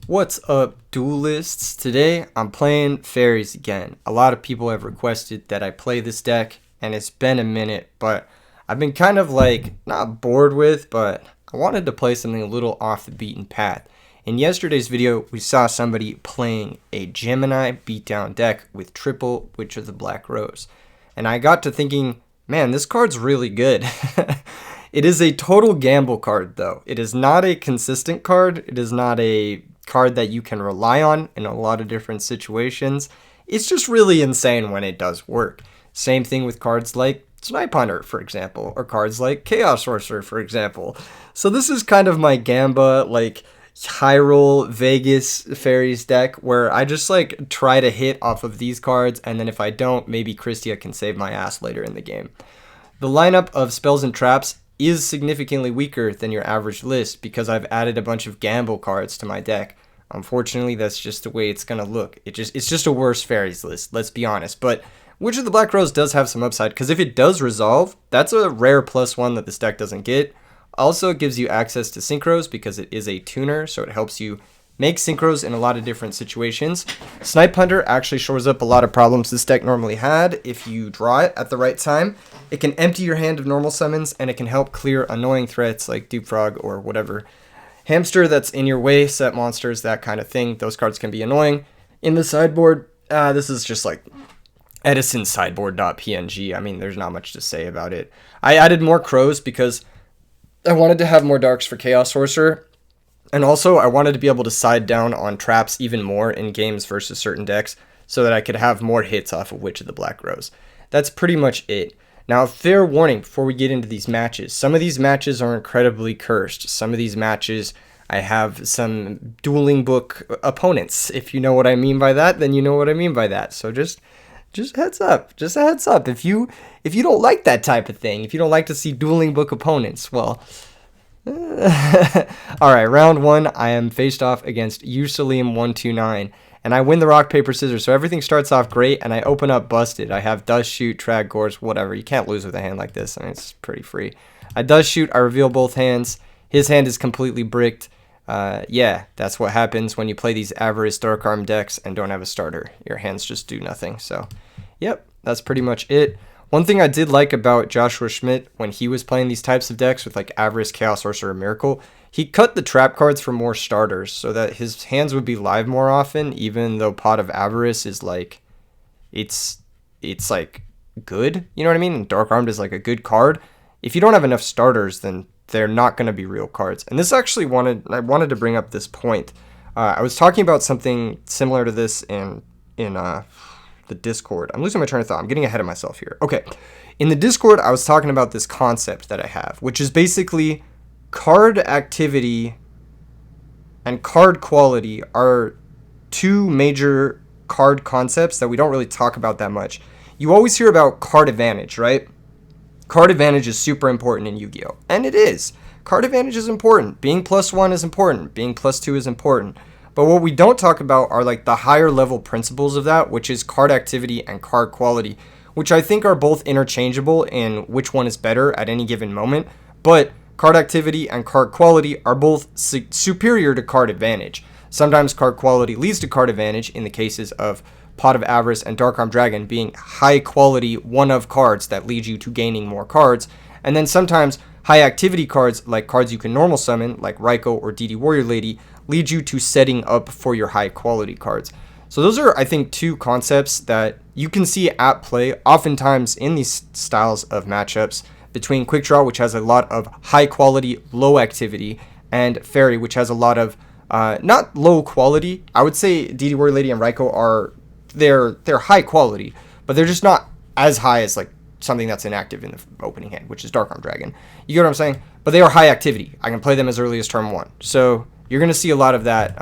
What's up, duelists? Today I'm playing fairies again. A lot of people have requested that I play this deck, and it's been a minute, but I've been kind of like not bored with, but I wanted to play something a little off the beaten path. In yesterday's video, we saw somebody playing a Gemini beatdown deck with triple Witch of the Black Rose, and I got to thinking, man, this card's really good. It is a total gamble card, though. It is not a consistent card. It is not a card that you can rely on in a lot of different situations. It's just really insane when it does work. Same thing with cards like Snipe Hunter, for example, or cards like Chaos Sorcerer, for example. So this is kind of my Gamba, like, high roll Vegas fairies deck where I just like try to hit off of these cards, and then if I don't, maybe Christia can save my ass later in the game. The lineup of spells and traps is significantly weaker than your average list because I've added a bunch of gamble cards to my deck. Unfortunately, that's just the way it's gonna look. It's just a worse fairies list, let's be honest. But Witch of the Black Rose does have some upside because if it does resolve, that's a rare +1 that this deck doesn't get. Also, it gives you access to synchros because it is a tuner, so it helps you make synchros in a lot of different situations. Snipe Hunter actually shores up a lot of problems this deck normally had if you draw it at the right time. It can empty your hand of normal summons, and it can help clear annoying threats like Dupe Frog or whatever hamster that's in your way, set monsters, that kind of thing. Those cards can be annoying. In the sideboard, this is just like Edison sideboard.png. I mean, there's not much to say about it. I added more crows because I wanted to have more darks for Chaos Sorcerer. And also, I wanted to be able to side down on traps even more in games versus certain decks so that I could have more hits off of Witch of the Black Rose. That's pretty much it. Now, a fair warning before we get into these matches. Some of these matches are incredibly cursed. Some of these matches, I have some dueling book opponents. If you know what I mean by that, then you know what I mean by that. So just heads up. Just a heads up. If you don't like that type of thing, if you don't like to see dueling book opponents, well... Alright, round one, I am faced off against Usalim129, and I win the rock, paper, scissors, so everything starts off great, and I open up busted. I have Dust Shoot, Trag Gorge, whatever. You can't lose with a hand like this. I mean, it's pretty free. I Dust Shoot, I reveal both hands. His hand is completely bricked. Yeah, that's what happens when you play these Avarice Dark Arm decks and don't have a starter. Your hands just do nothing, so, yep, that's pretty much it. One thing I did like about Joshua Schmidt when he was playing these types of decks with like Avarice, Chaos Sorcerer, Miracle, he cut the trap cards for more starters so that his hands would be live more often, even though Pot of Avarice is like, it's like good, you know what I mean? And Dark Armed is like a good card. If you don't have enough starters, then they're not going to be real cards. And this actually I wanted to bring up this point. I was talking about something similar to this in the Discord. I'm losing my train of thought. I'm getting ahead of myself here. Okay. In the Discord, I was talking about this concept that I have, which is basically card activity and card quality are two major card concepts that we don't really talk about that much. You always hear about card advantage, right? Card advantage is super important in Yu-Gi-Oh! And it is. Card advantage is important. Being +1 is important. Being +2 is important. But what we don't talk about are like the higher level principles of that, which is card activity and card quality, which I think are both interchangeable in which one is better at any given moment. But card activity and card quality are both superior to card advantage. Sometimes card quality leads to card advantage in the cases of Pot of Avarice and Dark Arm Dragon being high quality one-of cards that lead you to gaining more cards. And then sometimes high activity cards, like cards you can normal summon, like Raiko or DD Warrior Lady, lead you to setting up for your high quality cards. So those are, I think, two concepts that you can see at play oftentimes in these styles of matchups between Quick Draw, which has a lot of high quality, low activity, and Fairy, which has a lot of not low quality. I would say DD Warrior Lady and Raiko are they're high quality, but they're just not as high as like something that's inactive in the opening hand, which is Dark Arm Dragon. You get what I'm saying? But they are high activity. I can play them as early as turn 1. So you're going to see a lot of that,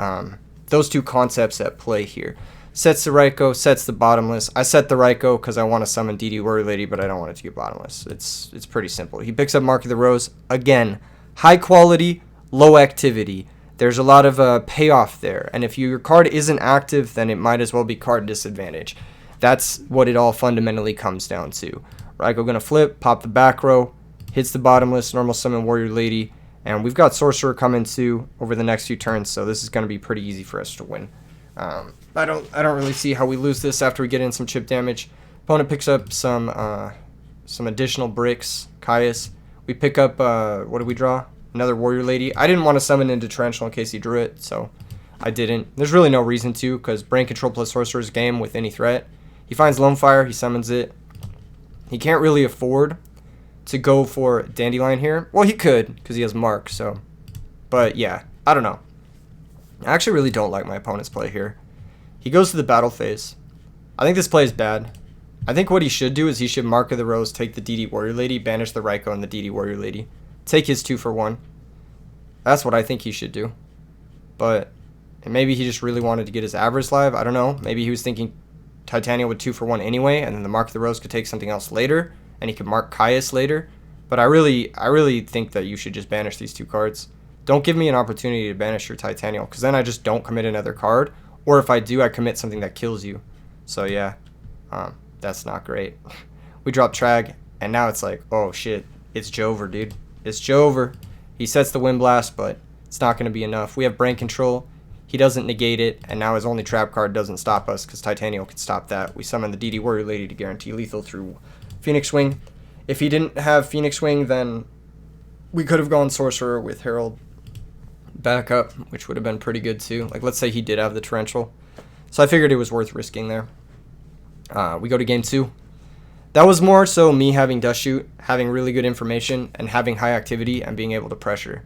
those two concepts at play here. Sets the Raiko, sets the bottomless. I set the Raiko because I want to summon DD Warrior Lady, but I don't want it to get bottomless. It's pretty simple. He picks up Mark of the Rose. Again, high quality, low activity. There's a lot of payoff there. And if your card isn't active, then it might as well be card disadvantage. That's what it all fundamentally comes down to. Raiko going to flip, pop the back row, hits the bottomless, normal summon Warrior Lady, And we've got Sorcerer coming too over the next few turns, so this is going to be pretty easy for us to win. I don't really see how we lose this after we get in some chip damage. Opponent picks up some additional bricks. Caius. We pick up, what do we draw? Another Warrior Lady. I didn't want to summon into Torrential in case he drew it, so I didn't. There's really no reason to, because Brain Control plus Sorcerer's game with any threat. He finds Lone Fire, he summons it. He can't really afford to go for Dandelion here. Well, he could, because he has Mark, so. But yeah, I don't know. I actually really don't like my opponent's play here. He goes to the battle phase. I think this play is bad. I think what he should do is he should Mark of the Rose, take the DD Warrior Lady, banish the Raikou and the DD Warrior Lady. Take his 2 for 1. That's what I think he should do. But maybe he just really wanted to get his Avarice live. I don't know. Maybe he was thinking Titania would 2 for 1 anyway, and then the Mark of the Rose could take something else later, and he could mark Caius later. But I really think that you should just banish these 2 cards. Don't give me an opportunity to banish your Titanial, because then I just don't commit another card. Or if I do, I commit something that kills you. So yeah, that's not great. We drop Trag, and now it's like, oh shit, it's Jover, dude. It's Jover. He sets the Wind Blast, but it's not going to be enough. We have Brain Control. He doesn't negate it, and now his only trap card doesn't stop us, because Titanial can stop that. We summon the DD Warrior Lady to guarantee lethal through Phoenix Wing. If he didn't have Phoenix Wing, then we could have gone Sorcerer with Herald backup, which would have been pretty good too. Like, let's say he did have the Torrential. So I figured it was worth risking there. We go to game 2. That was more so me having Dust Shoot, having really good information, and having high activity and being able to pressure.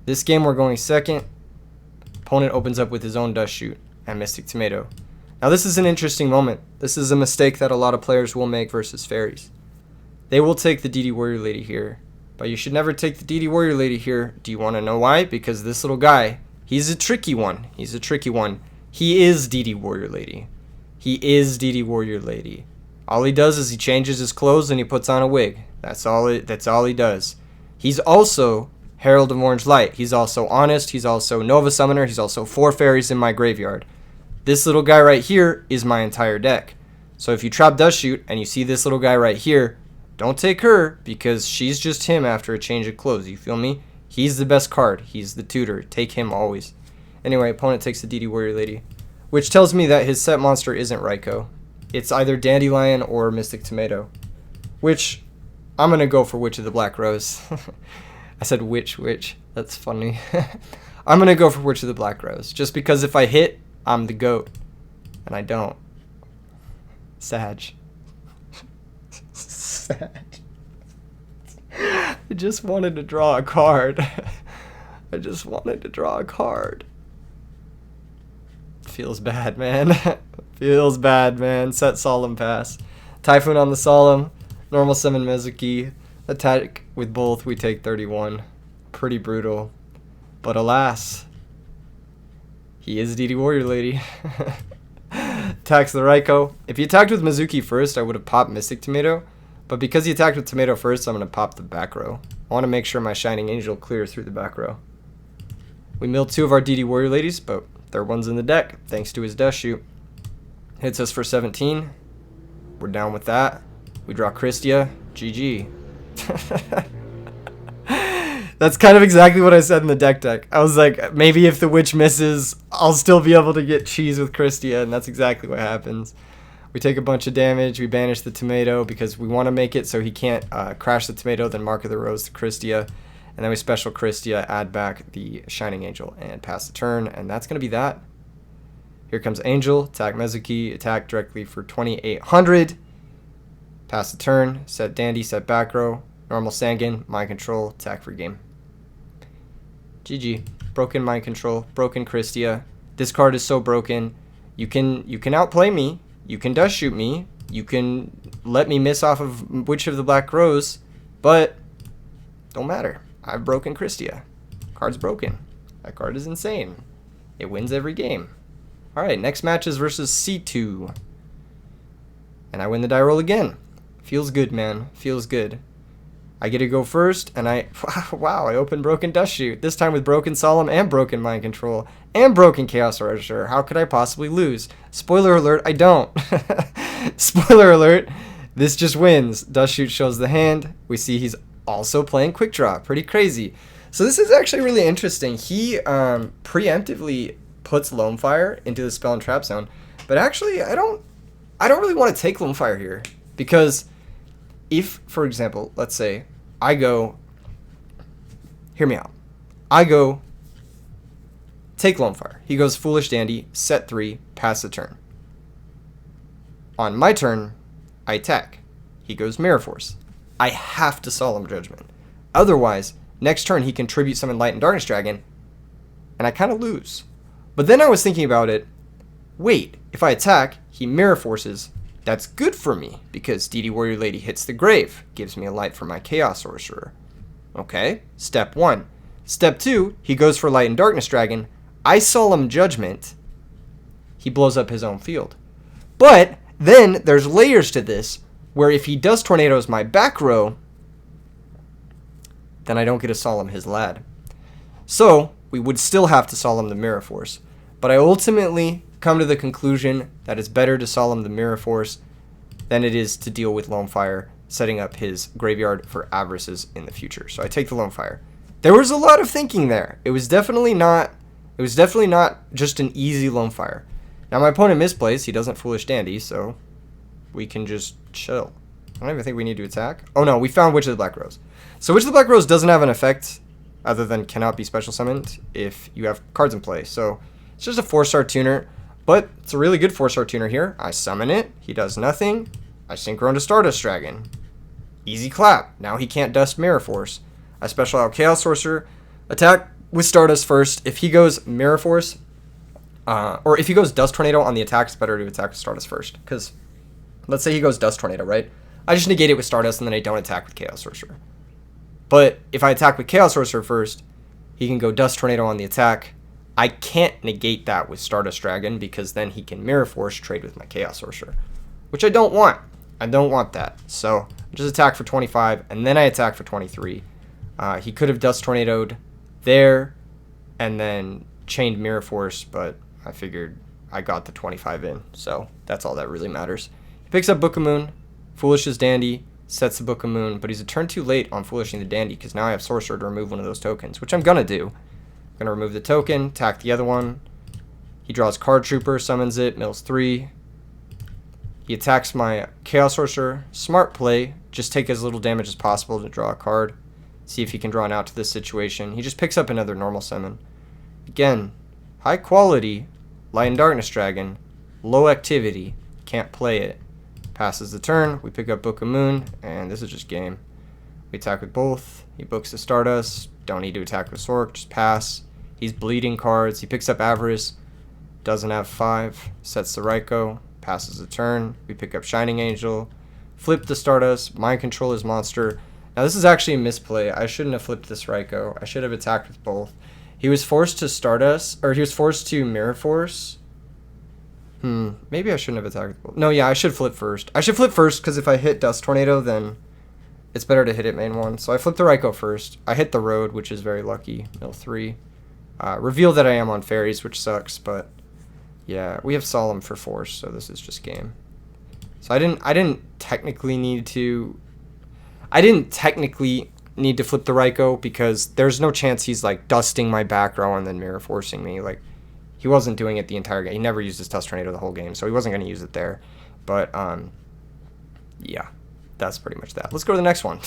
This game we're going second. Opponent opens up with his own Dust Shoot and Mystic Tomato. Now this is an interesting moment. This is a mistake that a lot of players will make versus Fairies. They will take the DD Warrior Lady here. But you should never take the DD Warrior Lady here. Do you want to know why? Because this little guy, he's a tricky one. He's a tricky one. He is DD Warrior Lady. He is DD Warrior Lady. All he does is he changes his clothes and he puts on a wig. That's all he does. He's also Herald of Orange Light. He's also Honest. He's also Nova Summoner. He's also 4 fairies in my graveyard. This little guy right here is my entire deck. So if you trap Dust Shoot and you see this little guy right here, don't take her, because she's just him after a change of clothes. You feel me? He's the best card. He's the tutor. Take him always. Anyway, opponent takes the DD Warrior Lady, which tells me that his set monster isn't Raikou. It's either Dandelion or Mystic Tomato, which I'm going to go for Witch of the Black Rose. I said witch. That's funny. I'm going to go for Witch of the Black Rose, just because if I hit, I'm the GOAT, and I don't. Sag. I just wanted to draw a card. I just wanted to draw a card. Feels bad, man. Feels bad, man. Set Solemn Pass. Typhoon on the Solemn. Normal summon Mezuki. Attack with both. We take 31. Pretty brutal. But alas, he is DD Warrior Lady. Attacks the Raikou. If he attacked with Mezuki first, I would have popped Mystic Tomato. But because he attacked with Tomato first, I'm going to pop the back row. I want to make sure my Shining Angel clears through the back row. We milled 2 of our DD Warrior Ladies, but third one's in the deck, thanks to his Dust Shoot. Hits us for 17. We're down with that. We draw Christia. GG. That's kind of exactly what I said in the deck. I was like, maybe if the Witch misses, I'll still be able to get cheese with Christia, and that's exactly what happens. We take a bunch of damage. We banish the Tomato because we want to make it so he can't crash the Tomato, then Mark of the Rose to Christia. And then we special Christia, add back the Shining Angel, and pass the turn. And that's going to be that. Here comes Angel. Attack Mezuki. Attack directly for 2,800. Pass the turn. Set Dandy. Set back row. Normal Sangan. Mind Control. Attack for game. GG. Broken Mind Control. Broken Christia. This card is so broken. You can outplay me. You can Dust Shoot me. You can let me miss off of Witch of the Black Rose, but don't matter. I've broken Christia. Card's broken. That card is insane. It wins every game. Alright, next match is versus C2. And I win the die roll again. Feels good, man. Feels good. I get to go first, and wow, I opened Broken Dust Shoot. This time with Broken Solemn and Broken Mind Control and Broken Chaos Register. How could I possibly lose? Spoiler alert, I don't. Spoiler alert, this just wins. Dust Shoot shows the hand. We see he's also playing Quick Draw. Pretty crazy. So this is actually really interesting. He preemptively puts Lone Fire into the spell and trap zone, but actually I don't really want to take Lone Fire here because if, for example, let's say I go, hear me out. I go take Lone Fire. He goes Foolish Dandy, set 3, pass the turn. On my turn, I attack. He goes Mirror Force. I have to Solemn Judgment. Otherwise, next turn he can tribute summon Light and Darkness Dragon, and I kind of lose. But then I was thinking about it. Wait, if I attack, he Mirror Forces. That's good for me, because DD Warrior Lady hits the grave, gives me a light for my Chaos Sorcerer. Okay, step 1. Step 2, he goes for Light and Darkness Dragon. I Solemn Judgment. He blows up his own field. But then there's layers to this, where if he does Tornadoes my back row, then I don't get to Solemn his lad. So, we would still have to Solemn the Mirror Force. But I ultimately come to the conclusion that it's better to Solemn the Mirror Force than it is to deal with Lone Fire, setting up his graveyard for Avarices in the future. So I take the Lone Fire. There was a lot of thinking there. It was definitely not just an easy Lone Fire. Now my opponent misplays, he doesn't Foolish Dandy, so we can just chill. I don't even think we need to attack. Oh no, we found Witch of the Black Rose. So Witch of the Black Rose doesn't have an effect other than cannot be special summoned if you have cards in play. So it's just a 4-star tuner, but it's a really good 4-star tuner here. I summon it, he does nothing. I Synchro into Stardust Dragon. Easy clap. Now he can't Dust Mirror Force. I special out Chaos Sorcerer. Attack with Stardust first. If he goes Mirror Force, or if he goes Dust Tornado on the attack, it's better to attack with Stardust first. Because let's say he goes Dust Tornado, right? I just negate it with Stardust and then I don't attack with Chaos Sorcerer. But if I attack with Chaos Sorcerer first, he can go Dust Tornado on the attack. I can't negate that with Stardust Dragon because then he can Mirror Force trade with my Chaos Sorcerer, which I don't want. I don't want that. So I just attack for 25 and then I attack for 23. He could have Dust Tornadoed there and then chained Mirror Force, but I figured I got the 25 in, so that's all that really matters. He picks up Book of Moon, Foolishes Dandy, sets the Book of Moon, but he's a turn too late on Foolishing the Dandy because now I have Sorcerer to remove one of those tokens, which I'm going to do. I'm going to remove the token, attack the other one. He draws Card Trooper, summons it, mills 3. He attacks my Chaos Sorcerer. Smart play, just take as little damage as possible to draw a card. See if he can draw an out to this situation. He just picks up another normal summon. Again, high quality, Light and Darkness Dragon, low activity, can't play it. Passes the turn, we pick up Book of Moon, and this is just game. We attack with both, he books the Stardust, don't need to attack with Sork, just pass. He's bleeding cards, he picks up Avarice, doesn't have 5, sets the Raikou, passes the turn, we pick up Shining Angel, flip the Stardust, Mind Control his monster. Now this is actually a misplay, I shouldn't have flipped this Raikou, I should have attacked with both. He was forced to Stardust, or he was forced to Mirror Force. Maybe I shouldn't have attacked with both. No, yeah, I should flip first. I should flip first, because if I hit Dust Tornado, then it's better to hit it main one. So I flipped the Raikou first. I hit the Road, which is very lucky. Mill 3. Reveal that I am on Fairies, which sucks, but yeah, we have Solemn for Force, so this is just game. So I didn't technically need to flip the Raikou because there's no chance he's like dusting my back row and then Mirror Forcing me. Like, he wasn't doing it the entire game. He never used his Dust Tornado the whole game, so he wasn't going to use it there. But yeah, that's pretty much that. Let's go to the next one.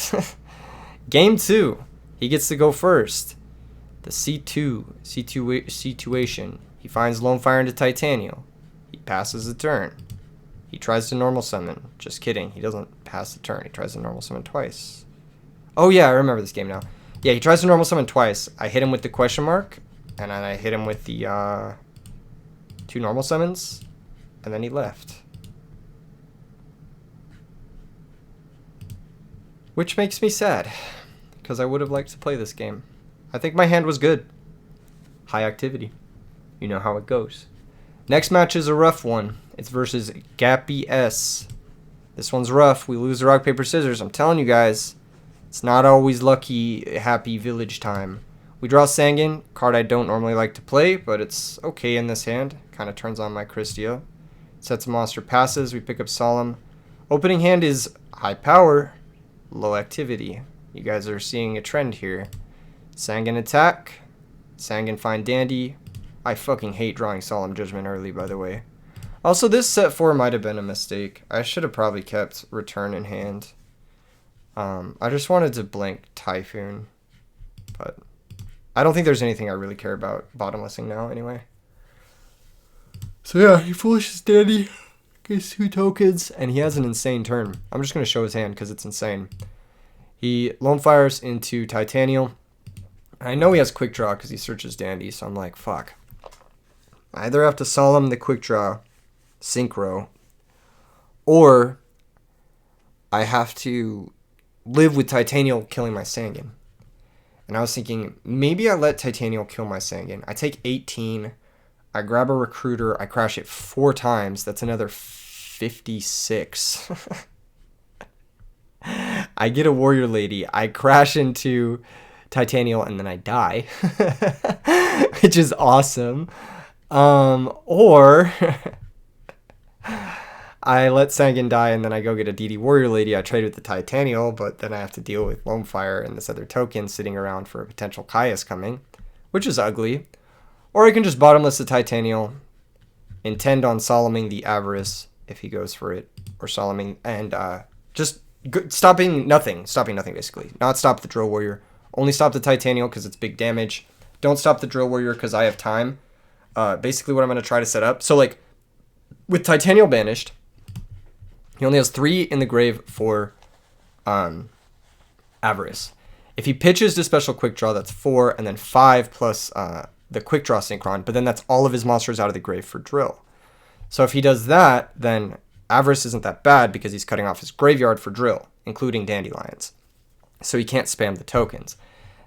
Game 2. He gets to go first. The C2 situation. He finds Lone Fire into Titanium. He passes the turn. He tries to normal summon. Just kidding. He doesn't pass the turn. He tries to normal summon twice. Oh yeah, I remember this game now. Yeah, he tries to normal summon twice. I hit him with the question mark, and then I hit him with the 2 normal summons, and then he left. Which makes me sad, because I would have liked to play this game. I think my hand was good. High activity. You know how it goes. Next match is a rough one. It's versus Gappy S. This one's rough. We lose the rock, paper, scissors. I'm telling you guys, it's not always lucky, happy village time. We draw Sangan, card I don't normally like to play, but it's okay in this hand. Kind of turns on my Christia. Sets a monster, passes. We pick up Solemn. Opening hand is high power, low activity. You guys are seeing a trend here. Sanguine attack. Sanguine find Dandy. I fucking hate drawing Solemn Judgment early, by the way. Also, this set 4 might have been a mistake. I should have probably kept Return in hand. I just wanted to blank Typhoon. But I don't think there's anything I really care about bottomlessing now, anyway. So yeah, he foolishes Dandy. Gets 2 tokens, and he has an insane turn. I'm just going to show his hand because it's insane. He Lone Fires into Titanial. I know he has Quick Draw because he searches Dandy, so I'm like, fuck. I either have to Solemn the Quick Draw, Synchro, or I have to live with Titanial killing my Sanguine. And I was thinking, maybe I let Titanial kill my Sanguine. I take 18, I grab a Recruiter, I crash it 4 times. That's another 56. I get a Warrior Lady, I crash into Titanial, and then I die, which is awesome. Or I let Sanguine die, and then I go get a DD Warrior Lady. I trade with the Titanial, but then I have to deal with Lone Fire and this other token sitting around for a potential Caius coming, which is ugly. Or I can just bottomless the Titanial, intend on Solemning the Avarice if he goes for it, or Solemning, and just stopping nothing basically. Not stop the Drill Warrior. Only stop the Titanial because it's big damage. Don't stop the Drill Warrior because I have time. Basically what I'm going to try to set up. So like with Titanial banished, he only has 3 in the grave for Avarice. If he pitches to special Quick Draw, that's 4, and then 5 plus the Quick Draw Synchron, but then that's all of his monsters out of the grave for Drill. So if he does that, then Avarice isn't that bad because he's cutting off his graveyard for Drill, including Dandelions. So he can't spam the tokens.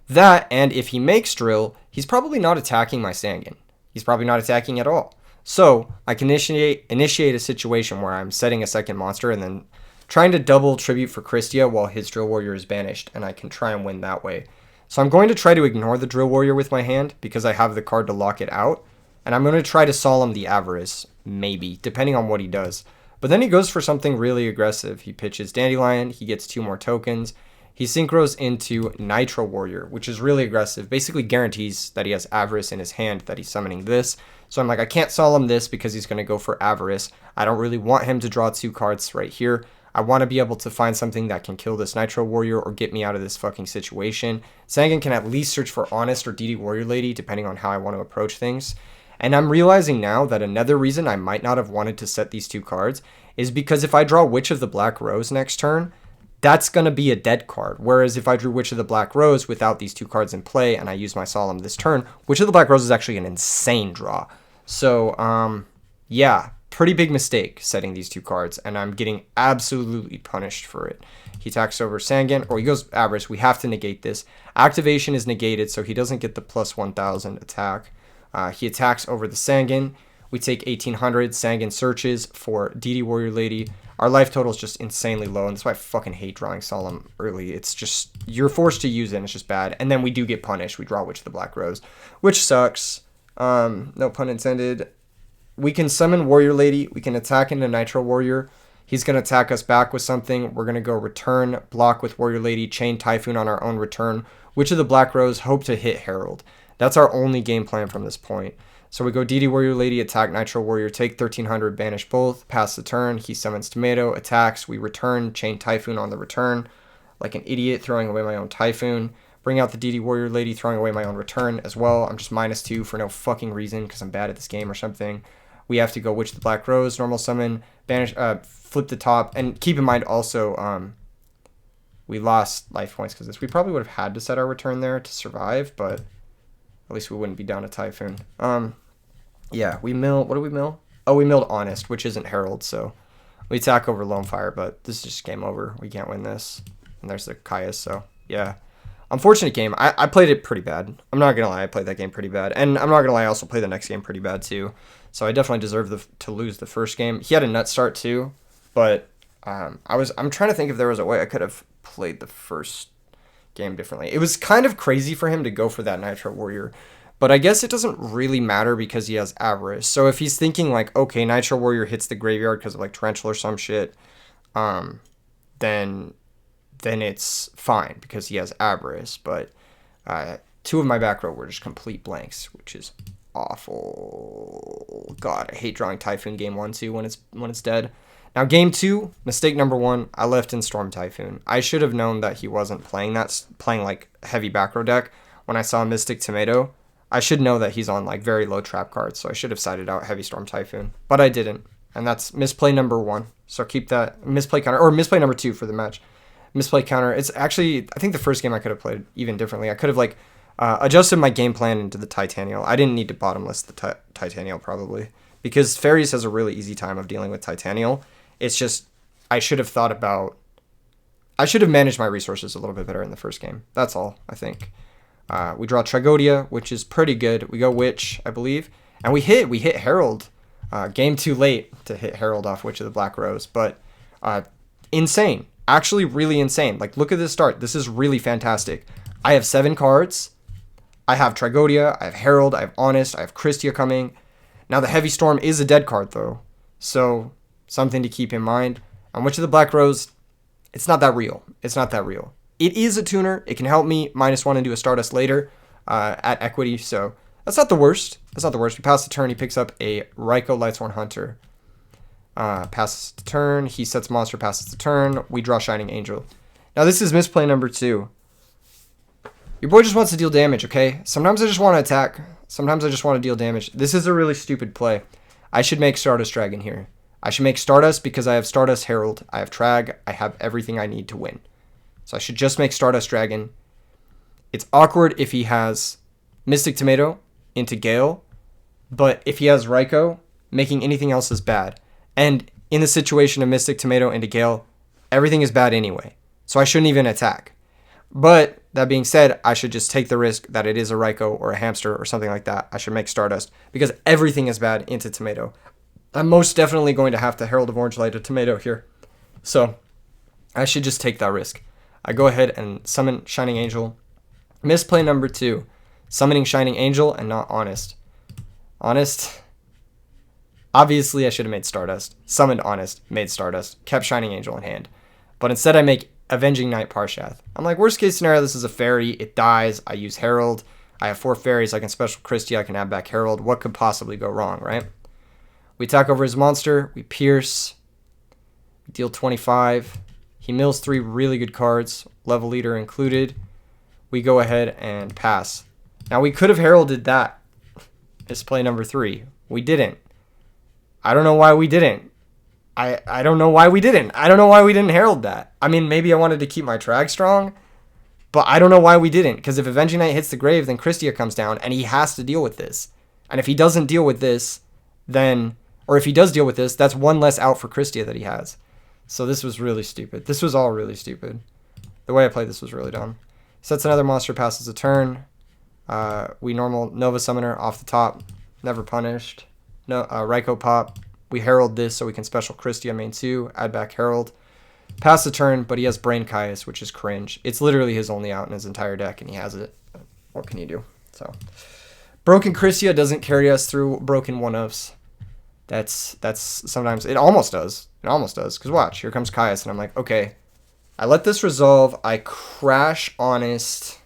That, and if he makes Drill, he's probably not attacking my Sanguine. He's probably not attacking at all. So I can initiate a situation where I'm setting a second monster and then trying to double tribute for Christia while his Drill Warrior is banished, and I can try and win that way. So I'm going to try to ignore the Drill Warrior with my hand because I have the card to lock it out, and I'm going to try to Solemn the Avarice, maybe, depending on what he does. But then he goes for something really aggressive. He pitches Dandelion, he gets 2 more tokens. He synchros into Nitro Warrior, which is really aggressive. Basically guarantees that he has Avarice in his hand, that he's summoning this. So I'm like, I can't Solemn this because he's going to go for Avarice. I don't really want him to draw 2 cards right here. I want to be able to find something that can kill this Nitro Warrior or get me out of this fucking situation. Sanguine can at least search for Honest or DD Warrior Lady, depending on how I want to approach things. And I'm realizing now that another reason I might not have wanted to set these 2 cards is because if I draw Witch of the Black Rose next turn, that's going to be a dead card. Whereas if I drew Witch of the Black Rose without these 2 cards in play and I use my Solemn this turn, Witch of the Black Rose is actually an insane draw. So, yeah, pretty big mistake setting these 2 cards, and I'm getting absolutely punished for it. He attacks over Sanguine, or he goes Avarice. We have to negate this. Activation is negated, so he doesn't get the plus 1000 attack. He attacks over the Sanguine. We take 1800. Sanguine searches for DD Warrior Lady. Our life total is just insanely low, and that's why I fucking hate drawing Solemn early. It's just, you're forced to use it, and it's just bad. And then we do get punished. We draw Witch of the Black Rose, which sucks. No pun intended. We can summon Warrior Lady. We can attack into Nitro Warrior. He's going to attack us back with something. We're going to go return, block with Warrior Lady, chain Typhoon on our own return. Witch of the Black Rose, hope to hit Herald. That's our only game plan from this point. So we go DD Warrior Lady, attack Nitro Warrior, take 1300, banish both, pass the turn. He summons Tomato, attacks. We return, chain Typhoon on the return. Like an idiot, throwing away my own Typhoon. Bring out the DD Warrior Lady, throwing away my own return as well. I'm just -2 for no fucking reason because I'm bad at this game or something. We have to go Witch the Black Rose, normal summon, banish, flip the top, and keep in mind also, we lost life points because this. We probably would have had to set our return there to survive, but at least we wouldn't be down a Typhoon. Yeah, we mill. What do we mill? Oh, we milled Honest, which isn't Herald, so we attack over Lone Fire, but this is just game over. We can't win this. And there's the Caius, so yeah. Unfortunate game. I played it pretty bad. I'm not going to lie. I played that game pretty bad. And I'm not going to lie. I also played the next game pretty bad, too. So I definitely deserve to lose the first game. He had a nut start, too. But I'm trying to think if there was a way I could have played the first game differently. It was kind of crazy for him to go for that Nitro Warrior. But I guess it doesn't really matter because he has Avarice. So if he's thinking, like, okay, Nitro Warrior hits the graveyard because of, like, Tarantula or some shit, then it's fine because he has Avarice. But 2 of my back row were just complete blanks, which is awful. God, I hate drawing Typhoon game 1 too when it's dead. Now game 2, mistake number 1, I left in Storm Typhoon. I should have known that he wasn't playing like heavy back row deck. When I saw Mystic Tomato, I should know that he's on like very low trap cards, so I should have sided out heavy Storm Typhoon, but I didn't, and that's misplay number 1. So keep that misplay counter, or misplay number 2 for the match. Misplay counter. It's actually, I think the first game I could have played even differently. I could have like adjusted my game plan into the Titanial. I didn't need to bottomless the Titanial probably, because Fairies has a really easy time of dealing with Titanial. It's just I should have managed my resources a little bit better in the first game. That's all, I think. We draw Tragodia, which is pretty good. We go Witch, I believe, and we hit Herald. Game too late to hit Herald off Witch of the Black Rose, but insane. Actually really insane. Like, look at this start. This is really fantastic. I have 7 cards. I have Tragodia, I have Herald, I have Honest, I have Christia coming. Now the Heavy Storm is a dead card though, so something to keep in mind. And Witch of the Black Rose, it's not that real. It's not that real. It is a tuner. It can help me -1 into a Stardust later at equity, so that's not the worst. That's not the worst. We pass the turn. He picks up a Raikou Lightsworn Hunter. Passes the turn. He sets monster, passes the turn. We draw Shining Angel. Now this is misplay number 2. Your boy just wants to deal damage, okay? Sometimes I just want to attack. Sometimes I just want to deal damage. This is a really stupid play. I should make Stardust Dragon here. I should make Stardust because I have Stardust Herald. I have Trag. I have everything I need to win. So I should just make Stardust Dragon. It's awkward if he has Mystic Tomato into Gale, but if he has Raikou, making anything else is bad. And in the situation of Mystic Tomato into Gale, everything is bad anyway. So I shouldn't even attack. But that being said, I should just take the risk that it is a Raikou or a Hamster or something like that. I should make Stardust because everything is bad into Tomato. I'm most definitely going to have to Herald of Orange Light a Tomato here. So I should just take that risk. I go ahead and summon Shining Angel. Misplay number 2. Summoning Shining Angel and not Honest. Honest. Obviously, I should have made Stardust. Summoned Honest, made Stardust, kept Shining Angel in hand. But instead, I make Avenging Knight Parshath. I'm like, worst case scenario, this is a fairy. It dies. I use Herald. I have 4 fairies. I can special Christie. I can add back Herald. What could possibly go wrong, right? We attack over his monster. We pierce. We deal 25. He mills 3 really good cards, Level Leader included. We go ahead and pass. Now, we could have heralded that. It's play number 3. We didn't. I don't know why we didn't. I don't know why we didn't. I don't know why we didn't herald that. I mean, maybe I wanted to keep my Trag strong, but I don't know why we didn't. Because if Avenging Knight hits the grave, then Christia comes down, and he has to deal with this. And if he doesn't deal with this, then... Or if he does deal with this, that's 1 less out for Christia that he has. So this was really stupid. This was all really stupid. The way I played this was really dumb. Sets another monster, passes a turn. We normal Nova Summoner off the top. Never punished. No Raikou pop. We herald this so we can special Christia main 2. Add back Herald. Pass the turn, but he has Brain Caius, which is cringe. It's literally his only out in his entire deck, and he has it. What can you do? So, Broken Christia doesn't carry us through broken 1-ofs. That's sometimes... It almost does. It almost does. Because watch, here comes Caius, and I'm like, okay. I let this resolve. I crash Honest.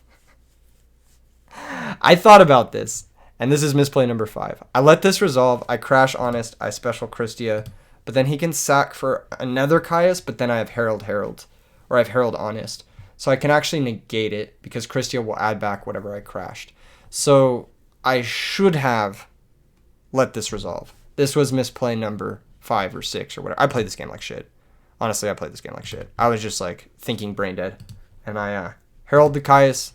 I thought about this. And this is misplay number 5. I let this resolve. I crash Honest. I special Christia. But then he can sack for another Caius. But then I have Herald. Or I have Herald Honest. So I can actually negate it. Because Christia will add back whatever I crashed. So I should have let this resolve. This was misplay number 5 or 6 or whatever. I played this game like shit. Honestly, I played this game like shit. I was just like thinking brain dead. And I Herald the Caius.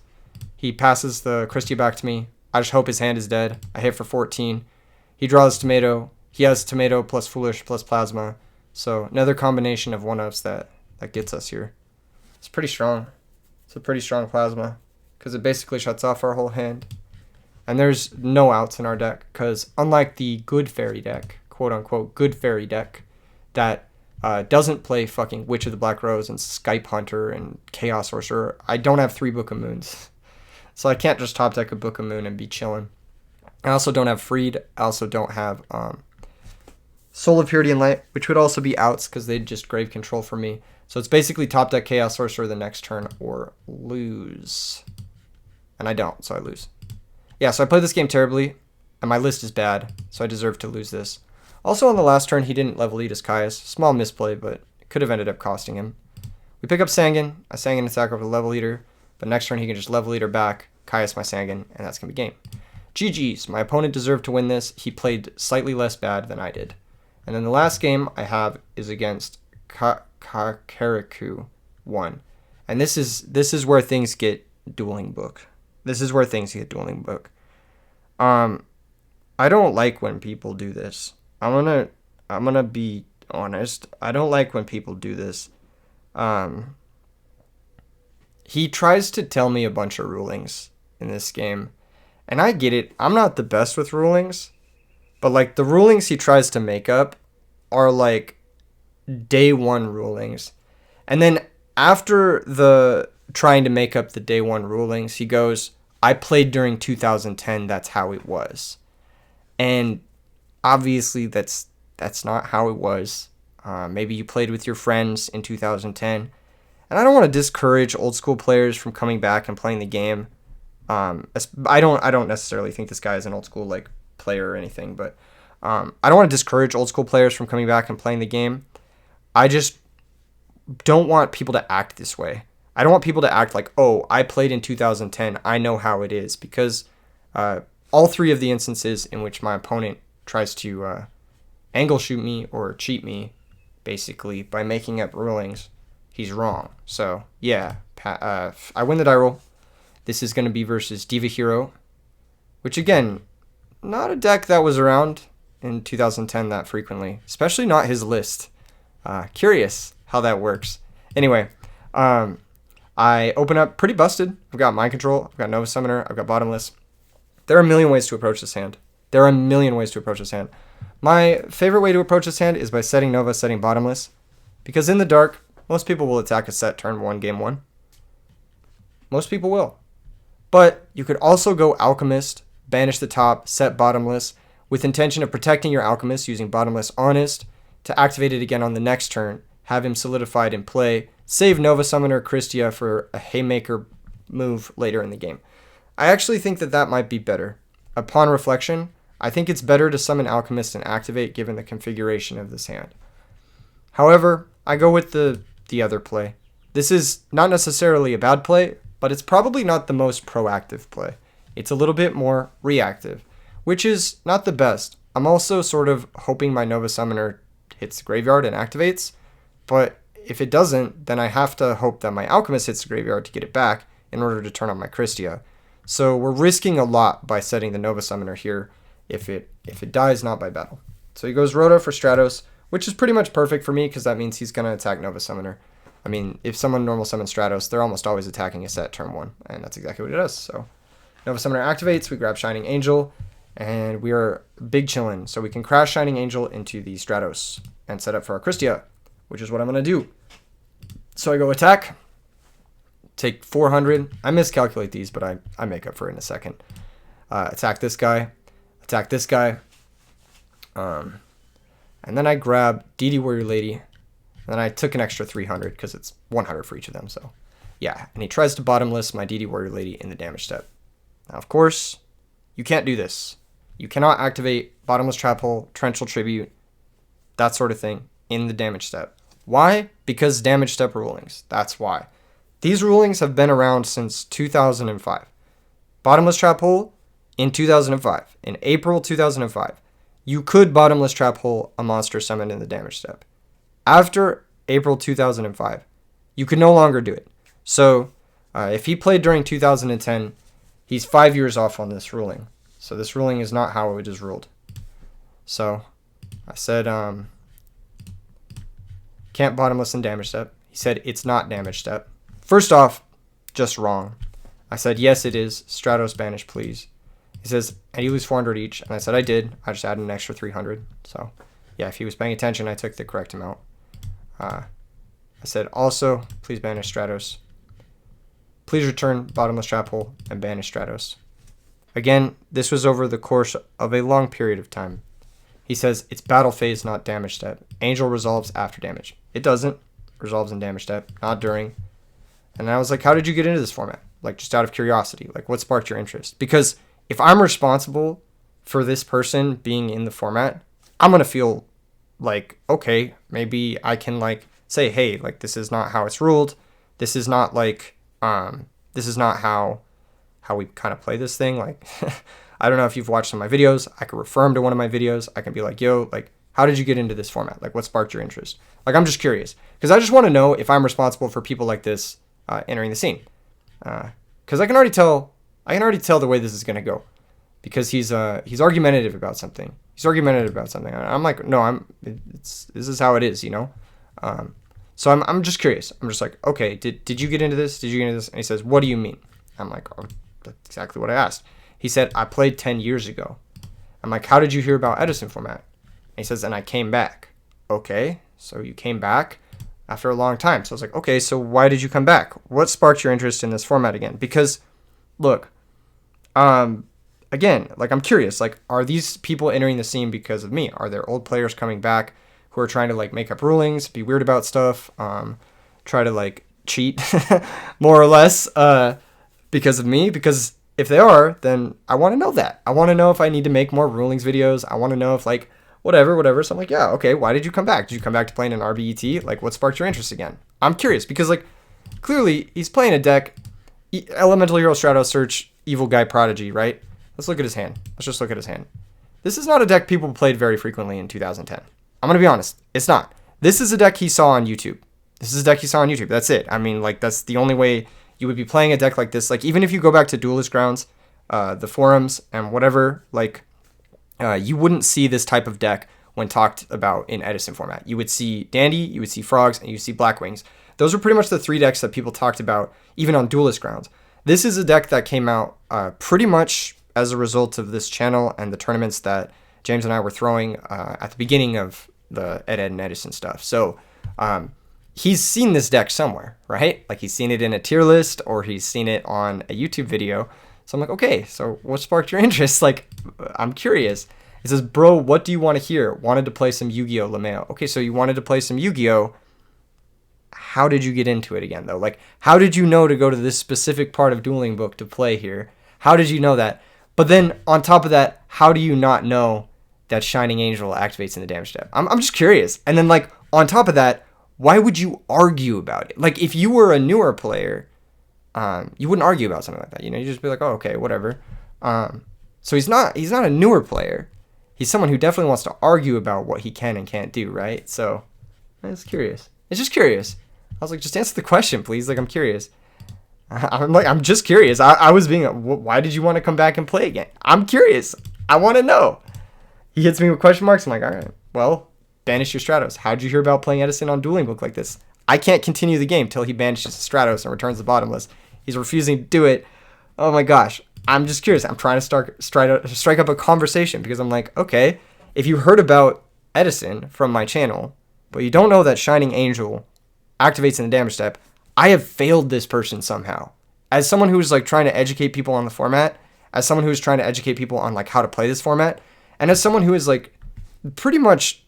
He passes the Christia back to me. I just hope his hand is dead. I hit for 14. He draws Tomato. He has Tomato plus Foolish plus Plasma. So another combination of 1-ofs that gets us here. It's pretty strong. It's a pretty strong Plasma. Because it basically shuts off our whole hand. And there's no outs in our deck. Because unlike the good fairy deck, quote unquote good fairy deck, that doesn't play fucking Witch of the Black Rose and Skype Hunter and Chaos Sorcerer, I don't have 3 Book of Moons. So I can't just top deck a Book of Moon and be chilling. I also don't have Freed. I also don't have Soul of Purity and Light, which would also be outs because they'd just grave control for me. So it's basically top deck Chaos Sorcerer the next turn or lose. and I don't, so I lose. Yeah, so I played this game terribly, and my list is bad, so I deserve to lose this. Also, on the last turn, he didn't level lead his Caius. Small misplay, but it could have ended up costing him. We pick up Sangan. I Sangan attack over the level leader, but next turn he can just level leader back, Caius my Sangan, and that's going to be game. GG's. My opponent deserved to win this. He played slightly less bad than I did. And then the last game I have is against Kakariku 1. And this is where things get dueling book. This is where things get dueling book. I don't like when people do this. I'm gonna be honest. I don't like when people do this. He tries to tell me a bunch of rulings in this game. And I get it. I'm not the best with rulings. But like the rulings he tries to make up are like day one rulings. And then after the trying to make up the day one rulings, he goes, I played during 2010. That's how it was. And obviously that's not how it was. Maybe you played with your friends in 2010. And I don't want to discourage old school players from coming back and playing the game. I don't necessarily think this guy is an old school like player or anything, but I don't want to discourage old school players from coming back and playing the game. I just don't want people to act this way. I don't want people to act like, oh, I played in 2010. I know how it is, because all three of the instances in which my opponent tries to angle shoot me or cheat me, basically by making up rulings, he's wrong. So yeah, I win the die roll. This is going to be versus Diva Hero, which again, not a deck that was around in 2010 that frequently, especially not his list. Curious how that works. Anyway, I open up pretty busted. I've got Mind Control, I've got Nova Summoner, I've got Bottomless. There are a million ways to approach this hand. My favorite way to approach this hand is by setting Nova, setting Bottomless, because in the dark, most people will attack a set turn 1, game 1. Most people will. But you could also go Alchemist, banish the top, set Bottomless, with intention of protecting your Alchemist using Bottomless Honest to activate it again on the next turn, have him solidified in play, save Nova Summoner Christia for a Haymaker move later in the game. I actually think that might be better. Upon reflection, I think it's better to summon Alchemist and activate given the configuration of this hand. However, I go with the other play. This is not necessarily a bad play, but it's probably not the most proactive play. It's a little bit more reactive, which is not the best. I'm also sort of hoping my Nova Summoner hits the graveyard and activates, but if it doesn't, then I have to hope that my Alchemist hits the graveyard to get it back in order to turn on my Christia. So we're risking a lot by setting the Nova Summoner here if it dies not by battle. So he goes Rhoda for Stratos, which is pretty much perfect for me because that means he's going to attack Nova Summoner. I mean, if someone normal summons Stratos, they're almost always attacking a set turn 1, and that's exactly what it does. So Nova Summoner activates, we grab Shining Angel, and we are big chillin'. So we can crash Shining Angel into the Stratos and set up for our Christia, which is what I'm going to do. So I go attack, take 400. I miscalculate these, but I make up for it in a second. Attack this guy, and then I grab DD Warrior Lady. And then I took an extra 300 because it's 100 for each of them. So, yeah. And he tries to Bottomless my DD Warrior Lady in the damage step. Now, of course, you can't do this. You cannot activate Bottomless Trap Hole, Torrential Tribute, that sort of thing in the damage step. Why? Because damage step rulings. That's why. These rulings have been around since 2005. Bottomless Trap Hole in 2005. In April 2005. You could Bottomless Trap Hole a monster summoned in the damage step. After April 2005, you can no longer do it. So if he played during 2010, he's 5 years off on this ruling. So this ruling is not how it is ruled. So I said, can't Bottomless in damage step. He said, it's not damage step. First off, just wrong. I said, yes, it is. Stratos banish, please. He says, and you lose 400 each. And I said, I did. I just added an extra 300. So yeah, if he was paying attention, I took the correct amount. I said, also, please banish Stratos. Please return Bottomless Trap Hole and banish Stratos. Again, this was over the course of a long period of time. He says, it's battle phase, not damage step. Angel resolves after damage. It doesn't. Resolves in damage step, not during. And I was like, how did you get into this format? Like, just out of curiosity, like, what sparked your interest? Because if I'm responsible for this person being in the format, I'm going to feel like, okay, maybe I can, like, say, hey, like, this is not how it's ruled. This is not, like, this is not how we kind of play this thing. Like, I don't know if you've watched some of my videos. I could refer them to one of my videos. I can be like, yo, like, how did you get into this format? Like, what sparked your interest? Like, I'm just curious. Because I just want to know if I'm responsible for people like this entering the scene. Because I can already tell the way this is going to go. Because he's argumentative about something. I'm like, no, this is how it is, you know? So I'm just curious. I'm just like, okay, did you get into this? Did you get into this? And he says, what do you mean? I'm like, oh, that's exactly what I asked. He said, I played 10 years ago. I'm like, how did you hear about Edison format? And he says, and I came back. Okay, so you came back after a long time. So I was like, okay, so why did you come back? What sparked your interest in this format again? Because, look, again, like, I'm curious. Like, are these people entering the scene because of me? Are there old players coming back who are trying to, like, make up rulings, be weird about stuff, try to, like, cheat, more or less, because of me? Because if they are, then I want to know that. I want to know if I need to make more rulings videos. I want to know if, like, whatever. So I'm like, yeah, okay, why did you come back? Did you come back to playing an RBET? Like, what sparked your interest again? I'm curious because, like, clearly he's playing a deck, Elemental Hero Stratos Search, Evil Guy Prodigy, right? Let's look at his hand. Let's just look at his hand. This is not a deck people played very frequently in 2010. I'm going to be honest. It's not. This is a deck he saw on YouTube. That's it. I mean, like, that's the only way you would be playing a deck like this. Like, even if you go back to Duelist Grounds, the forums, and whatever, like, you wouldn't see this type of deck when talked about in Edison format. You would see Dandy, you would see Frogs, and you would see Blackwings. Those are pretty much the three decks that people talked about, even on Duelist Grounds. This is a deck that came out pretty much as a result of this channel and the tournaments that James and I were throwing at the beginning of the Ed and Edison stuff. So he's seen this deck somewhere, right? Like, he's seen it in a tier list or he's seen it on a YouTube video. So I'm like, okay, so what sparked your interest? Like, I'm curious. It says, bro, what do you want to hear? Wanted to play some Yu-Gi-Oh! LeMayo. Okay, so you wanted to play some Yu-Gi-Oh! How did you get into it again, though? Like, how did you know to go to this specific part of Dueling Book to play here? How did you know that? But then, on top of that, how do you not know that Shining Angel activates in the damage step? I'm just curious. And then, like, on top of that, why would you argue about it? Like, if you were a newer player, you wouldn't argue about something like that. You know, you just be like, oh, okay, whatever. So he's not a newer player. He's someone who definitely wants to argue about what he can and can't do, right? So it's curious. It's just curious. I was like, just answer the question, please. Like, I'm curious. I'm just curious. I was being, why did you want to come back and play again? I'm curious. I want to know. He hits me with question marks. I'm like, all right, well, banish your Stratos. How'd you hear about playing Edison on Dueling Book like this? I can't continue the game till he banishes Stratos and returns the bottomless. He's refusing to do it. Oh my gosh. I'm just curious. I'm trying to strike up a conversation because I'm like, okay, if you heard about Edison from my channel, but you don't know that Shining Angel activates in the damage step, I have failed this person somehow. As someone who's, like, trying to educate people on the format, as someone who's trying to educate people on, like, how to play this format, and as someone who is, like, pretty much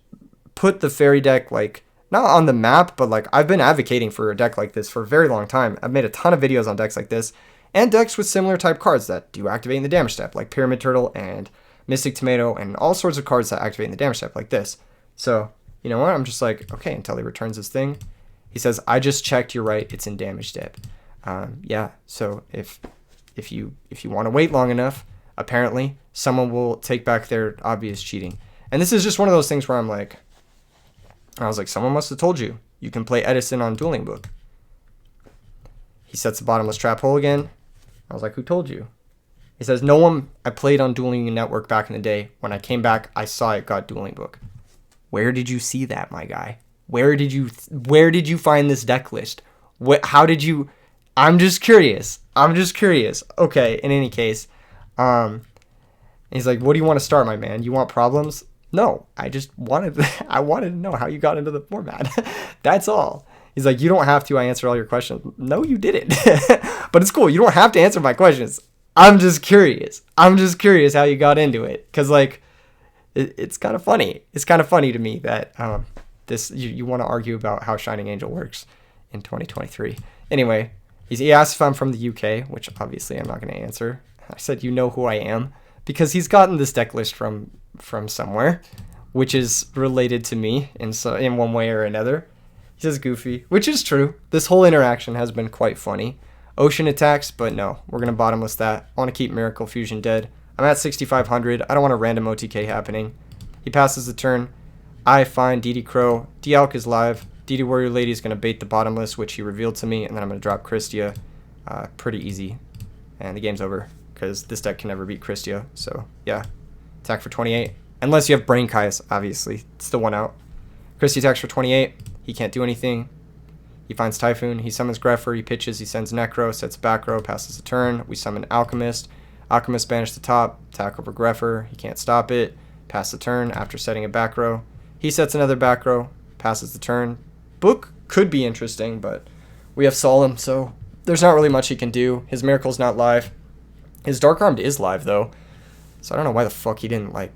put the fairy deck, like, not on the map, but, like, I've been advocating for a deck like this for a very long time. I've made a ton of videos on decks like this, and decks with similar type cards that do activate in the damage step, like Pyramid Turtle and Mystic Tomato, and all sorts of cards that activate in the damage step, like this. So, you know what? I'm just like, okay, until he returns his thing. He says, I just checked, you're right, it's in damage step. Yeah, so if you want to wait long enough, apparently someone will take back their obvious cheating. And this is just one of those things where I was like, someone must have told you. You can play Edison on Dueling Book. He sets the bottomless trap hole again. I was like, who told you? He says, no one. I played on Dueling Network back in the day. When I came back, I saw it got Dueling Book. Where did you see that, my guy? Where did you find this deck list? How did you? I'm just curious. Okay, in any case, he's like, what do you want to start, my man? You want problems? No, I wanted to know how you got into the format. That's all. He's like, you don't have to. I answered all your questions. No, you didn't. But it's cool. You don't have to answer my questions. I'm just curious. How you got into it. Because, like, it's kind of funny. It's kind of funny to me that you want to argue about how Shining Angel works in 2023. Anyway, He asked if I'm from the UK, which obviously I'm not going to answer. I said, you know who I am, because he's gotten this deck list from somewhere, which is related to me in one way or another. He says Goofy, which is true. This whole interaction has been quite funny. Ocean attacks, but no, we're going to bottomless that. I want to keep Miracle Fusion dead. I'm at 6,500. I don't want a random OTK happening. He passes the turn. I find DD Crow. D-Alk is live. DD Warrior Lady is going to bait the bottomless, which he revealed to me, and then I'm going to drop Christia. Pretty easy. And the game's over, because this deck can never beat Christia. So, yeah. Attack for 28. Unless you have Brain Kai's, obviously. It's the one out. Christia attacks for 28. He can't do anything. He finds Typhoon. He summons Grepher. He pitches. He sends Necro. Sets back row. Passes the turn. We summon Alchemist. Alchemist banish the top. Attack over Grepher. He can't stop it. Pass the turn after setting a back row. He sets another back row. Passes the turn. Book could be interesting, but we have Solemn, so there's not really much he can do. His Miracle's not live. His Dark Armed is live, though. So I don't know why the fuck he didn't, like,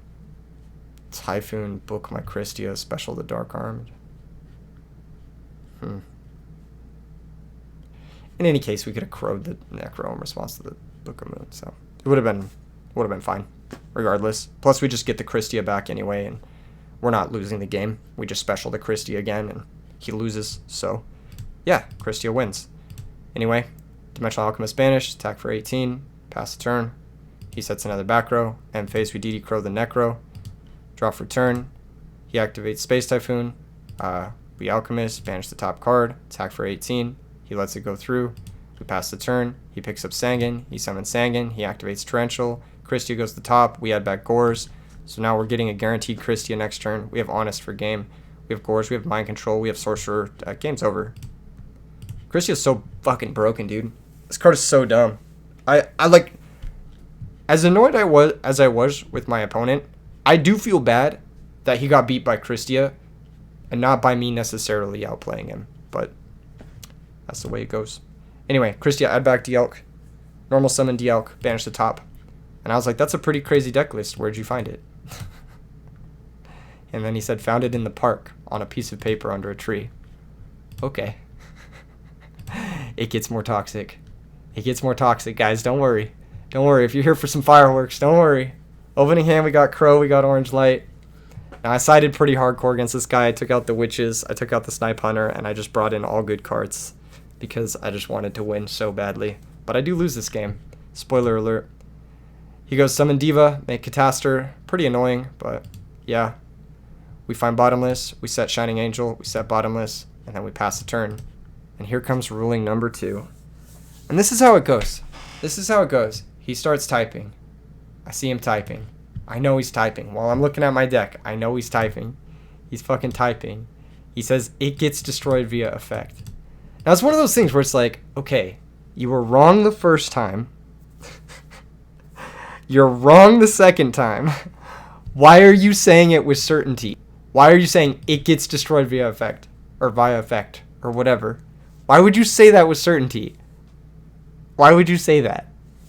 Typhoon, book my Christia, special the Dark Armed. In any case, we could have crowed the Necro in response to the Book of Moon, so it would have been fine, regardless. Plus, we just get the Christia back anyway, and we're not losing the game. We just special the Christia again, and he loses. So, yeah, Christia wins. Anyway, Dimensional Alchemist banish, attack for 18, pass the turn. He sets another back row, and phase we DD Crow the Necro. Draw for turn. He activates Space Typhoon. We Alchemist, banish the top card, attack for 18. He lets it go through. We pass the turn. He picks up Sangan. He summons Sangan. He activates Torrential. Christia goes to the top. We add back Gores. So now we're getting a guaranteed Christia next turn. We have Honest for game. We have Gores. We have Mind Control. We have Sorcerer. Game's over. Christia's so fucking broken, dude. This card is so dumb. I like... As annoyed as I was with my opponent, I do feel bad that he got beat by Christia and not by me necessarily outplaying him. But that's the way it goes. Anyway, Christia, add back D-Alk. Normal summon D-Alk. Banish the top. And I was like, that's a pretty crazy deck list. Where'd you find it? And then he said, found it in the park on a piece of paper under a tree. Okay. It gets more toxic. It gets more toxic, guys. Don't worry. Don't worry. If you're here for some fireworks, don't worry. Opening hand, we got Crow. We got Orange Light. Now, I sided pretty hardcore against this guy. I took out the Witches. I took out the Snipe Hunter. And I just brought in all good cards because I just wanted to win so badly. But I do lose this game. Spoiler alert. He goes Summon Diva, make Catastor. Pretty annoying, but yeah. We find Bottomless. We set Shining Angel. We set Bottomless. And then we pass the turn. And here comes ruling number 2. And this is how it goes. This is how it goes. He starts typing. I see him typing. I know he's typing. While I'm looking at my deck, I know he's typing. He's fucking typing. He says, it gets destroyed via effect. Now, it's one of those things where it's like, okay, you were wrong the first time. You're wrong the second time. Why are you saying it with certainty? Why are you saying it gets destroyed via effect? Or via effect? Or whatever. Why would you say that with certainty? Why would you say that?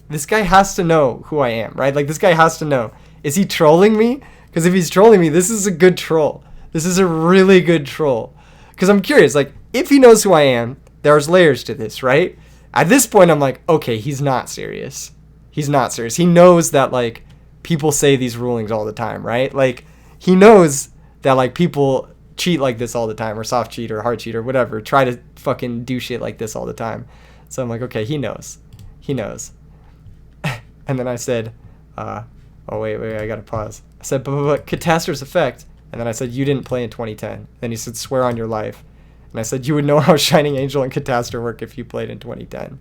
This guy has to know who I am, right? Like, this guy has to know. Is he trolling me? Because if he's trolling me, this is a good troll. This is a really good troll. Because I'm curious, like, if he knows who I am, there's layers to this, right? At this point, I'm like, okay, he's not serious. He's not serious. He knows that, like, people say these rulings all the time, right? Like, he knows that, like, people cheat like this all the time, or soft cheat, or hard cheat, or whatever. Try to fucking do shit like this all the time. So I'm like, okay, he knows. He knows. And then I said, oh, wait, I gotta pause. I said, but Catastor's effect. And then I said, you didn't play in 2010. Then he said, swear on your life. And I said, you would know how Shining Angel and Catastor work if you played in 2010. And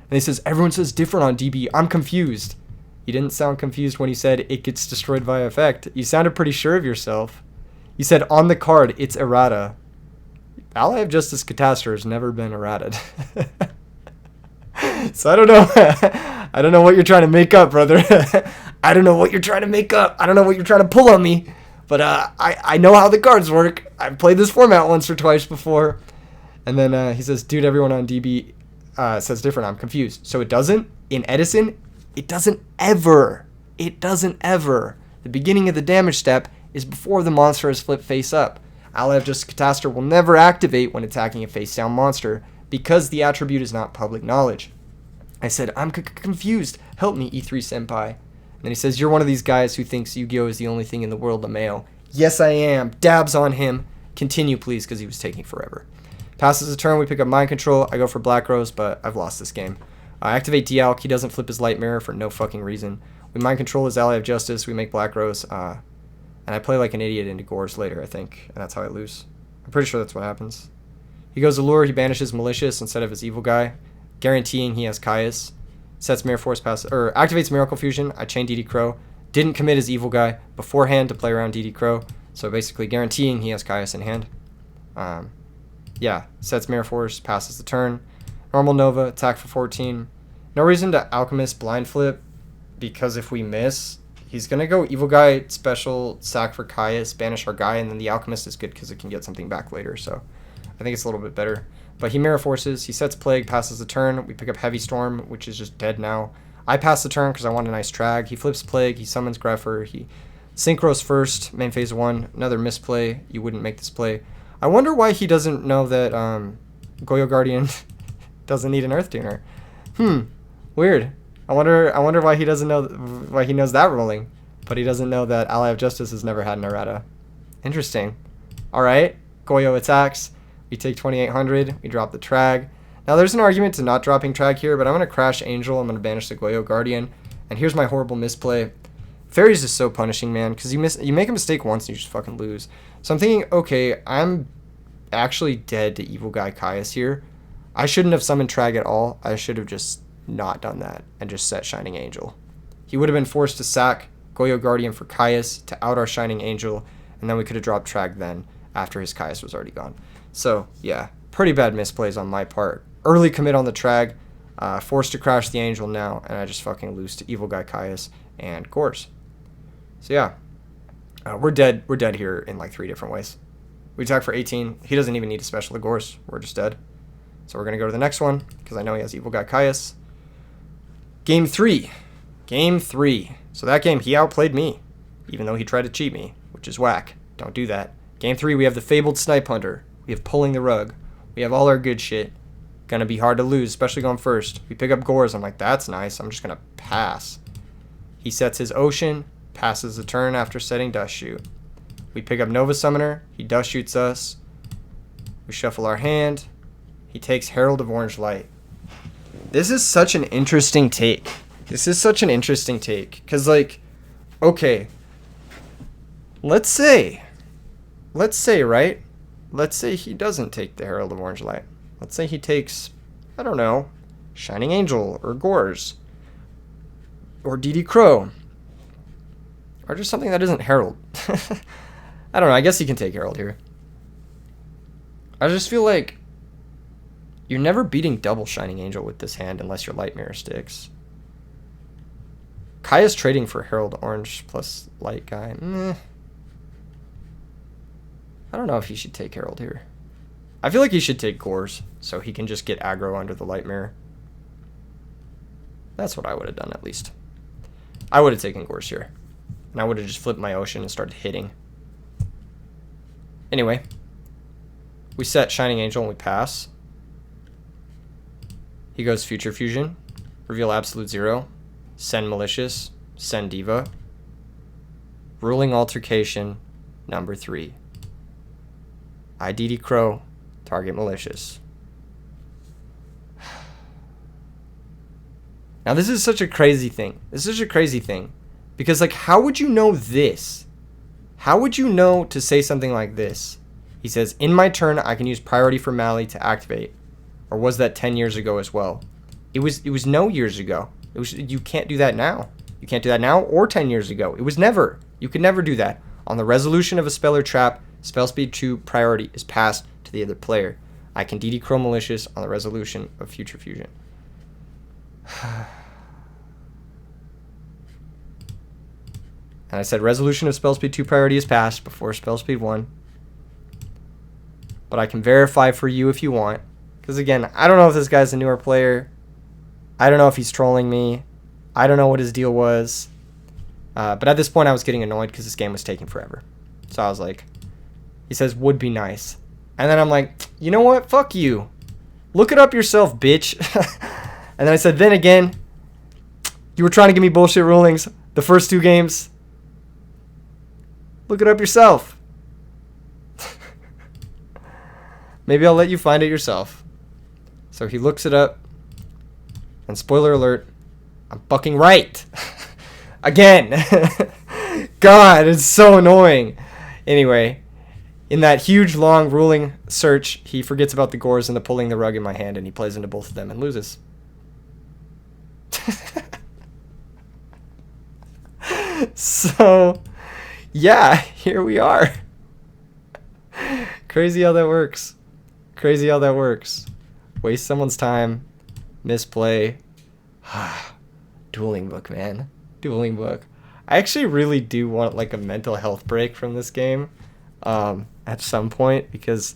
he says, everyone says different on DB. I'm confused. You didn't sound confused when you said it gets destroyed via effect. You sounded pretty sure of yourself. You said, on the card, it's errata. Ally of Justice Catastor has never been errated. So I don't know. I don't know what you're trying to make up, brother. I don't know what you're trying to make up. I don't know what you're trying to pull on me. But I know how the cards work. I've played this format once or twice before. And then he says, dude, everyone on DB says different. I'm confused. So it doesn't? In Edison, it doesn't ever. It doesn't ever. The beginning of the damage step is before the monster is flipped face up. Ally of Justice Catastor will never activate when attacking a face down monster. because the attribute is not public knowledge. I said, I'm confused. Help me, E3 Senpai. And then he says, you're one of these guys who thinks Yu-Gi-Oh is the only thing in the world to mail. Yes, I am. Dabs on him. Continue, please, because he was taking forever. Passes a turn. We pick up Mind Control. I go for Black Rose, but I've lost this game. I activate Dialk. He doesn't flip his Light Mirror for no fucking reason. We Mind Control his Ally of Justice. We make Black Rose. And I play like an idiot into Gores later, I think. And that's how I lose. I'm pretty sure that's what happens. He goes Allure. He banishes Malicious instead of his Evil Guy, guaranteeing he has Caius. Sets Mirror Force activates Miracle Fusion. I chain DD Crow. Didn't commit his Evil Guy beforehand to play around DD Crow. So basically guaranteeing he has Caius in hand. Yeah, sets Mirror Force, passes the turn. Normal Nova, attack for 14. No reason to Alchemist Blind Flip, because if we miss, he's going to go Evil Guy, special, sack for Caius, banish our guy, and then the Alchemist is good because it can get something back later. So I think it's a little bit better. But he Mirror Forces, he sets Plague, passes the turn. We pick up Heavy Storm, which is just dead now. I pass the turn because I want a nice Trag. He flips Plague, he summons Grepher, he Synchros first, main phase 1, another misplay. You wouldn't make this play. I wonder why he doesn't know that Goyo Guardian doesn't need an Earth Tuner. Weird. I wonder why he doesn't know, why he knows that ruling, but he doesn't know that Ally of Justice has never had an errata. Interesting. Alright, Goyo attacks. We take 2800, we drop the Trag. Now there's an argument to not dropping Trag here, but I'm going to crash Angel, I'm going to banish the Goyo Guardian, and here's my horrible misplay. Fairy's just so punishing, man, because you make a mistake once and you just fucking lose. So I'm thinking, okay, I'm actually dead to Evil Guy Caius here. I shouldn't have summoned Trag at all. I should have just not done that and just set Shining Angel. He would have been forced to sack Goyo Guardian for Caius to out our Shining Angel, and then we could have dropped Trag then after his Caius was already gone. So, yeah, pretty bad misplays on my part. Early commit on the Trag, forced to crash the Angel now, and I just fucking lose to Evil Guy Caius and Gores. So yeah, we're dead. We're dead here in like 3 different ways. We attack for 18. He doesn't even need a special to Gores. We're just dead. So we're going to go to the next one because I know he has Evil Guy Caius. Game 3. Game 3. So that game, he outplayed me, even though he tried to cheat me, which is whack. Don't do that. Game 3, we have the Fabled Snipe Hunter. We have Pulling the Rug. We have all our good shit. Gonna be hard to lose, especially going first. We pick up Gores. I'm like, that's nice. I'm just going to pass. He sets his Ocean. Passes the turn after setting Dust Shoot. We pick up Nova Summoner. He Dust Shoots us. We shuffle our hand. He takes Herald of Orange Light. This is such an interesting take. Because, like, okay. Let's say, right? Let's say he doesn't take the Herald of Orange Light. Let's say he takes, I don't know, Shining Angel or Gores. Or DD Crow. Or just something that isn't Herald. I don't know. I guess he can take Herald here. I just feel like you're never beating double Shining Angel with this hand unless your Light Mirror sticks. Kaya's trading for Herald Orange plus Light Guy. I don't know if he should take Herald here. I feel like he should take Gores so he can just get aggro under the Light Mirror. That's what I would have done at least. I would have taken Gores here. And I would have just flipped my Ocean and started hitting. Anyway. We set Shining Angel and we pass. He goes Future Fusion. Reveal Absolute Zero. Send Malicious. Send Diva. Ruling Altercation. Number 3. IDD Crow. Target Malicious. Now this is such a crazy thing. Because, like, how would you know this? How would you know to say something like this? He says, in my turn, I can use Priority for Mally to activate. Or was that 10 years ago as well? It was no years ago. You can't do that now. You can't do that now or 10 years ago. It was never. You could never do that. On the resolution of a spell or trap, spell speed 2 priority is passed to the other player. I can DD Crow Malicious on the resolution of Future Fusion. And I said resolution of spell speed 2 priority is passed before spell speed 1. But I can verify for you if you want. Because again, I don't know if this guy's a newer player. I don't know if he's trolling me. I don't know what his deal was. But at this point I was getting annoyed because this game was taking forever. So I was like, he says would be nice. And then I'm like, you know what? Fuck you. Look it up yourself, bitch. And then I said, then again, you were trying to give me bullshit rulings the first 2 games. Look it up yourself. Maybe I'll let you find it yourself. So he looks it up. And spoiler alert, I'm fucking right. Again. God, it's so annoying. Anyway, in that huge, long, ruling search, he forgets about the gores and the pulling the rug in my hand, and he plays into both of them and loses. So, yeah, here we are. Crazy how that works. Crazy how that works. Waste someone's time. Misplay. Dueling book, man. Dueling book. I actually really do want like a mental health break from this game at some point, because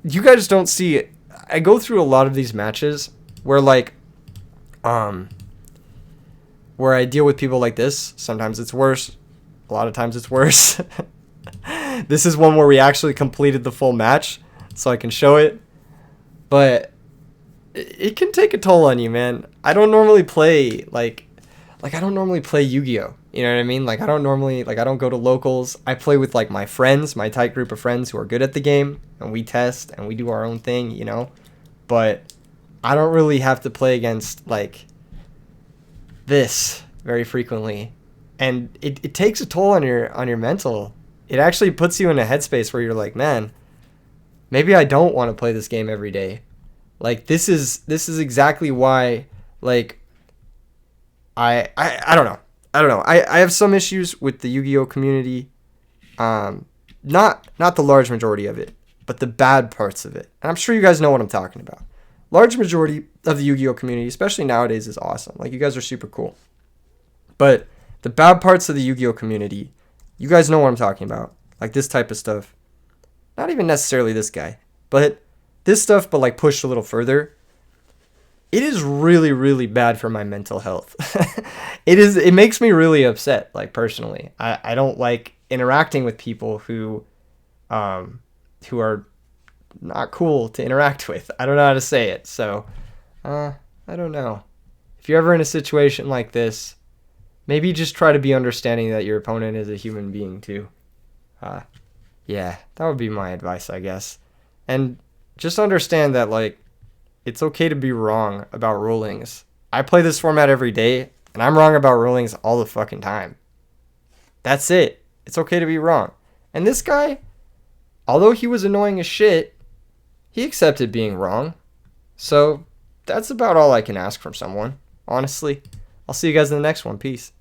you guys don't see it. I go through a lot of these matches where like where I deal with people like this. Sometimes it's worse. A lot of times it's worse. This is one where we actually completed the full match, so I can show it. But it can take a toll on you, man. I don't normally play like I don't normally play Yu-Gi-Oh. You know what I mean? Like I don't go to locals. I play with like my friends, my tight group of friends who are good at the game, and we test and we do our own thing, you know? But I don't really have to play against like this very frequently. And it takes a toll on your mental. It actually puts you in a headspace where you're like, man, maybe I don't want to play this game every day. Like this is exactly why like I don't know. I have some issues with the Yu-Gi-Oh community. Not the large majority of it, but the bad parts of it. And I'm sure you guys know what I'm talking about. Large majority of the Yu-Gi-Oh community, especially nowadays, is awesome. Like you guys are super cool. But the bad parts of the Yu-Gi-Oh community, you guys know what I'm talking about. Like this type of stuff. Not even necessarily this guy, but this stuff, but like pushed a little further. It is really, really bad for my mental health. It makes me really upset, like personally. I don't like interacting with people who are not cool to interact with. I don't know how to say it. So, I don't know. If you're ever in a situation like this, maybe just try to be understanding that your opponent is a human being too. Yeah, that would be my advice, I guess. And just understand that, like, it's okay to be wrong about rulings. I play this format every day, and I'm wrong about rulings all the fucking time. That's it. It's okay to be wrong. And this guy, although he was annoying as shit, he accepted being wrong. So that's about all I can ask from someone, honestly. I'll see you guys in the next one. Peace.